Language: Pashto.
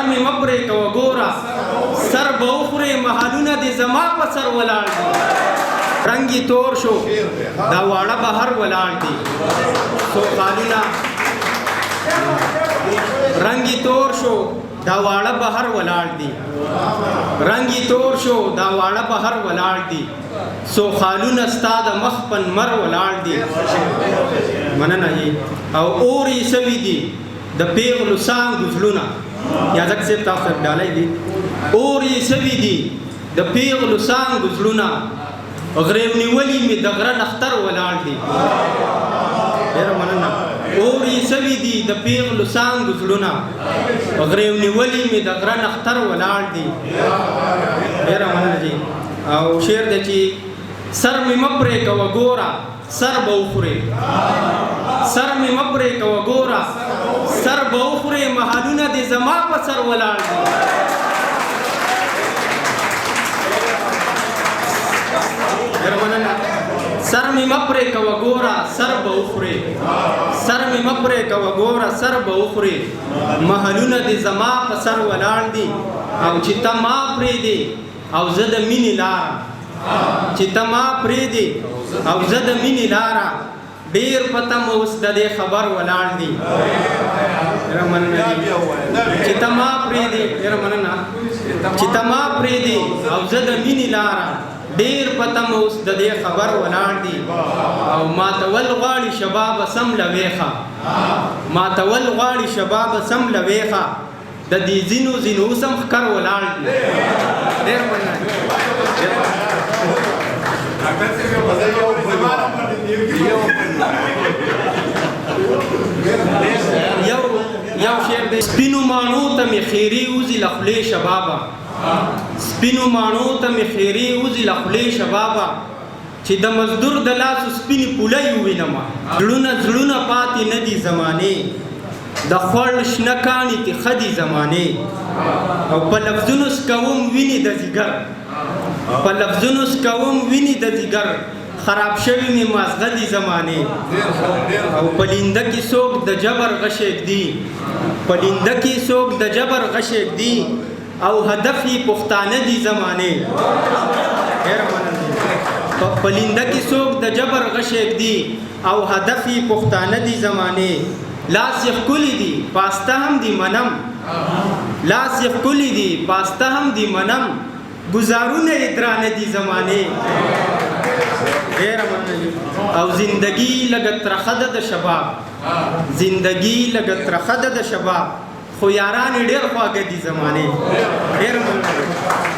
می مپرې کوه ګوره سر به وخورې محلونه دې زما په سر ولاړ دي رنګ یې تور شو دا واړه بهر ولاړ دي سوقالونه رنګ یې تور شو دا واړه بهر ولاړ دي رنګ یې تور شو دا واړه بهر ولاړ دي سوقالونه ستا د مخ په نمر ولاړ دي مننه یې او اور یې سوي دي د پیغلو څانګو زړونه یا ځکه صاحب تاسو ډالۍ دي اور یې سوي دي د پیغلو څانګو زړونه غریب نیولي مې د غره نختر ولاړ دي ډېره مننه اور یې سوي دي د پیغلو څانګو زړونه غریب نیولي مې د غره نختر ولاړ دي ډېره مننه جي او شعر دی چې سر مې مه پرې کوه ګوره سر به وخورې سر مې مه پرې کوه ګوره سر به وخورې محلونه دې زما په سر ولاړ دي سر مې مه پرې کوه ګوره سر به وخورې سر مې مه پرې کوه ګوره سر به وخورې محلونه دې زما په سر ولاړ دي او چې ته ما پرېږدې او زه د مینې لاره چې ته ما پرېږدې او زه د مینې لاره ډېر په تمه اوس د دې خبر ولاړ دي ډېره مننه چې ته ما پرېږدې ډېره مننه چې ته ما پرېږدې او زه د مینې لاره ډېر په تمه اوس د دې خبر ولاړ دي او ماتول غواړي شبابه سم له ویښه ماتول غواړي شبابه سم له ویښه د دې ځینو ځینو اوس هم ښکر ولاړ دي ډېر مننه یو شعر دی سپینو ماڼو ته مې خیرې وځي له خولې شبابه سپینو ماڼو ته مې خیرې وځي له خولې شبابه چې د مزدور د لاسو سپینې پولۍ ووینمه زړونه پاتې نه دي زمانې د خوړ شنه کاڼي تې ښه دي زمانې او په لفظونو سکوم وینې د ځیګر په لفظونو سکوم وینې د ځیګر خراب شوي مې مازغه دي زمانې او په لینده کې څوک د جبر غشی ږدي په لینده کې څوک د جبر غشی ږدي او هدف یې پښتانه دي زمانې ډېره مننه په لینده کې څوک د جبر غشی ږدي او هدف یې پښتانه دي زمانې لاس یې ښکلي دي پاسته هم دي منم لاس یې ښکلي دي پاسته هم دي منم گزارونه یې درانه دي زمانې ډېره مننه او زندگی لږه ترخه ده د شباب زندگی لږه ترخه ده د شباب خو یاران یې ډېر خواږه دي زمانې ډېره مننه